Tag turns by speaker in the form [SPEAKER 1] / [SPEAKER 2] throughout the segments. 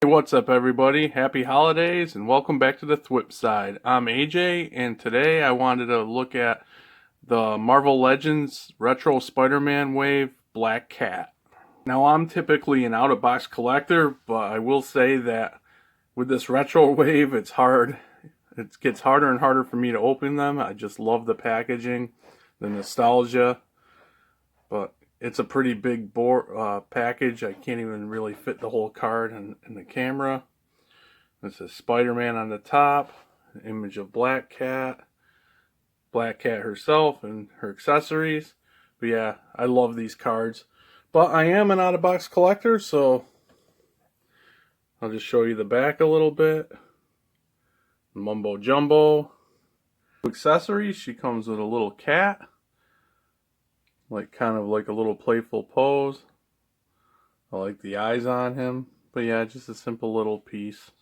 [SPEAKER 1] Hey, what's up, everybody? Happy holidays and welcome back to the Thwip Side. I'm AJ, and today I wanted to look at the Marvel Legends Retro Spider-Man Wave Black Cat. Now, I'm typically an out-of-box collector, but I will say that with this retro wave, it's hard. It gets harder and harder for me to open them. I just love the packaging, the nostalgia, but it's a pretty big package. I can't even really fit the whole card in the camera. It says Spider-Man on the top, an image of Black Cat herself and her accessories. But yeah, I love these cards. But I am an out-of-box collector, so I'll just show you the back a little bit. Mumbo Jumbo. Accessories, she comes with a little cat. Kind of like a little playful pose. I like the eyes on him. But yeah, just a simple little piece.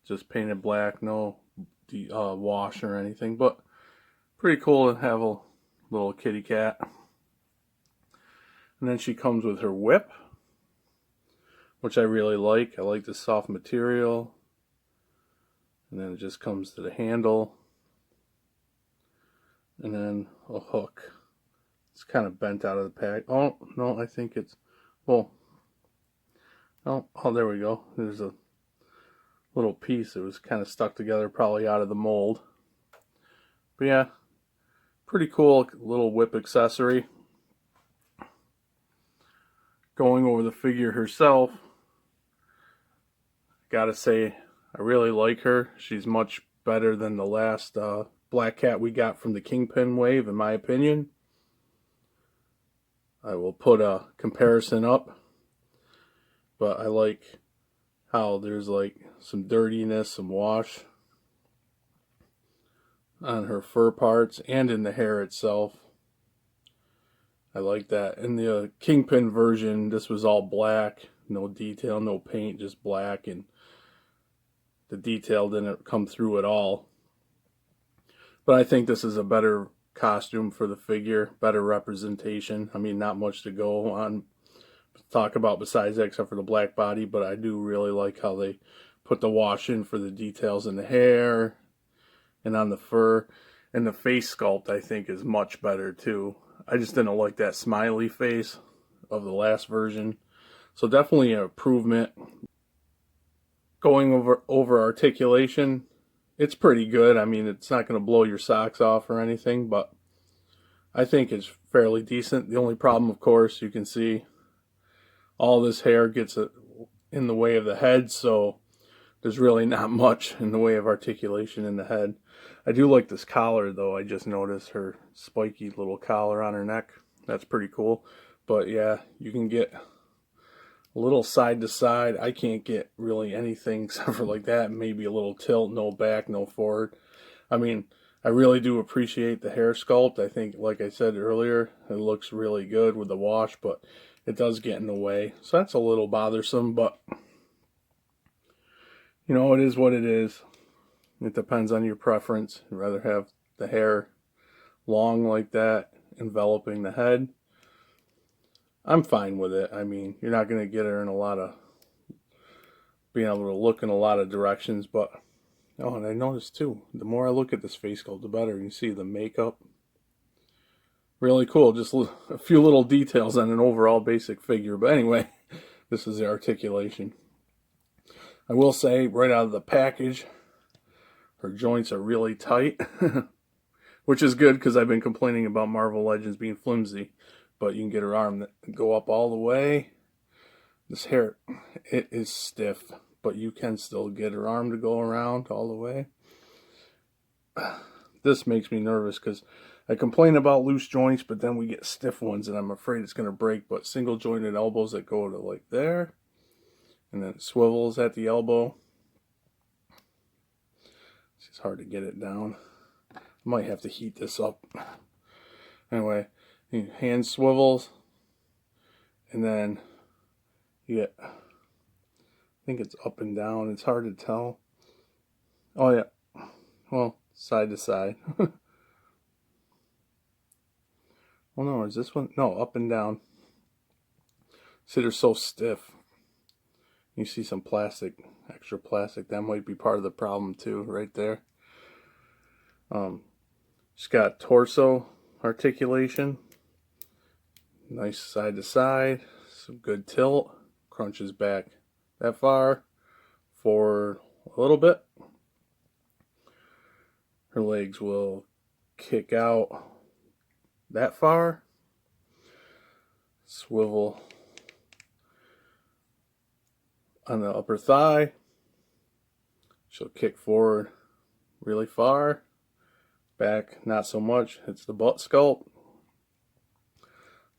[SPEAKER 1] Just painted black, no wash or anything, but pretty cool to have a little kitty cat. And then she comes with her whip, which I really like. I like the soft material. And then it just comes to the handle. And then a hook. It's kind of bent out of the pack. Oh, no, I think it's, well, oh, there we go. There's a little piece. It was kind of stuck together, probably out of the mold. But yeah, pretty cool little whip accessory. Going over the figure herself, gotta say, I really like her. She's much better than the last Black Cat we got from the Kingpin wave, in my opinion. I will put a comparison up, but I like how there's like some dirtiness, some wash on her fur parts and in the hair itself. I like that. In the Kingpin version, this was all black, no detail, no paint, just black, and the detail didn't come through at all. But I think this is a better costume for the figure, better representation. I mean, not much to go on, talk about besides that, except for the black body, but I do really like how they put the wash in for the details in the hair and on the fur. And the face sculpt, I think, is much better too. I just didn't like that smiley face of the last version. So definitely an improvement. Going over articulation, it's pretty good. I mean, it's not going to blow your socks off or anything, but I think it's fairly decent. The only problem, of course, you can see all this hair gets in the way of the head, so there's really not much in the way of articulation in the head. I do like this collar, though. I just noticed her spiky little collar on her neck. That's pretty cool. But yeah, you can get a little side to side. I can't get really anything except for like that. Maybe a little tilt, no back, no forward. I mean, I really do appreciate the hair sculpt. I think, like I said earlier, it looks really good with the wash, but it does get in the way. So that's a little bothersome, but you know, it is what it is. It depends on your preference. You'd rather have the hair long like that, enveloping the head. I'm fine with it. I mean, you're not going to get her in a lot of, being able to look in a lot of directions, but, oh, and I noticed too, the more I look at this face sculpt, the better. You see the makeup. Really cool. Just a few little details on an overall basic figure. But anyway, this is the articulation. I will say, right out of the package, her joints are really tight, which is good because I've been complaining about Marvel Legends being flimsy. But you can get her arm to go up all the way. This hair, it is stiff, but you can still get her arm to go around all the way. This makes me nervous because I complain about loose joints, but then we get stiff ones and I'm afraid it's going to break. But single jointed elbows that go to like there, and then it swivels at the elbow. It's hard to get it down. I might have to heat this up. Anyway, hand swivels, and then you get, I think it's up and down. It's hard to tell. Oh yeah, well, side to side. Oh no, is this one? No, up and down. See, they're so stiff. You see some plastic, extra plastic. That might be part of the problem too, right there. She's got torso articulation. Nice side to side. Some good tilt. Crunches back that far. Forward a little bit. Her legs will kick out that far. Swivel on the upper thigh. She'll kick forward really far. Back not so much. It's the butt sculpt.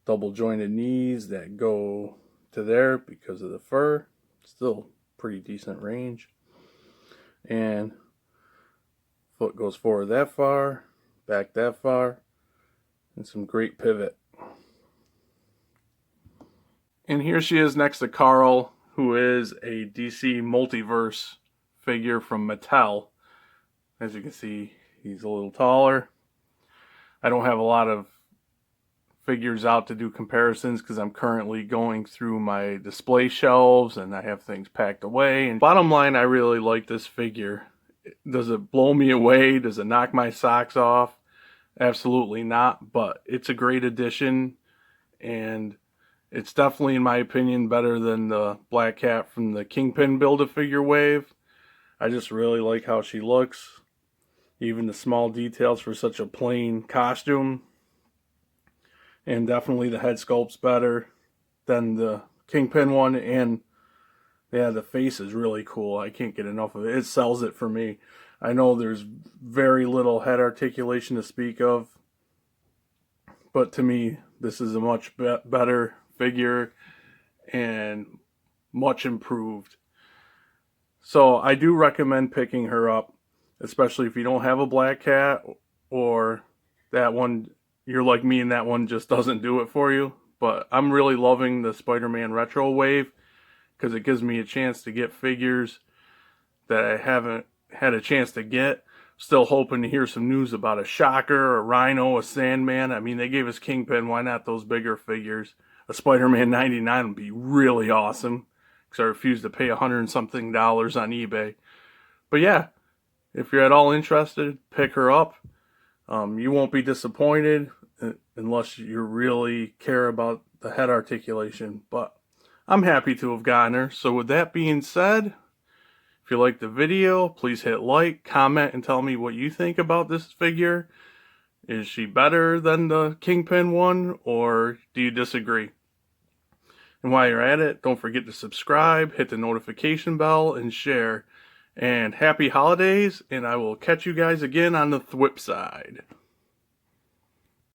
[SPEAKER 1] Double jointed knees that go to there because of the fur. Still pretty decent range. And foot goes forward that far, back that far, and some great pivot. And here she is next to Carl, who is a DC Multiverse figure from Mattel. As you can see, he's a little taller. I don't have a lot of figures out to do comparisons because I'm currently going through my display shelves and I have things packed away. And bottom line, I really like this figure. Does it blow me away? Does it knock my socks off? Absolutely not, but it's a great addition, and it's definitely, in my opinion, better than the Black Cat from the Kingpin Build-A-Figure wave. I just really like how she looks. Even the small details for such a plain costume. And definitely the head sculpt's better than the Kingpin one. And yeah, the face is really cool. I can't get enough of it. It sells it for me. I know there's very little head articulation to speak of, but to me, this is a much better figure and much improved. So I do recommend picking her up, especially if you don't have a Black Cat, or that one, you're like me and that one just doesn't do it for you. But I'm really loving the Spider-Man Retro Wave because it gives me a chance to get figures that I haven't had a chance to get. Still hoping to hear some news about a Shocker, a Rhino, a Sandman. I mean, they gave us Kingpin. Why not those bigger figures? A Spider-Man 99 would be really awesome, because I refuse to pay $100 and something on eBay. But yeah, if you're at all interested, pick her up. You won't be disappointed unless you really care about the head articulation. But I'm happy to have gotten her. So with that being said, if you liked the video, please hit like, comment, and tell me what you think about this figure. Is she better than the Kingpin one, or do you disagree? And while you're at it, don't forget to subscribe, hit the notification bell, and share. And happy holidays, and I will catch you guys again on the Thwip side.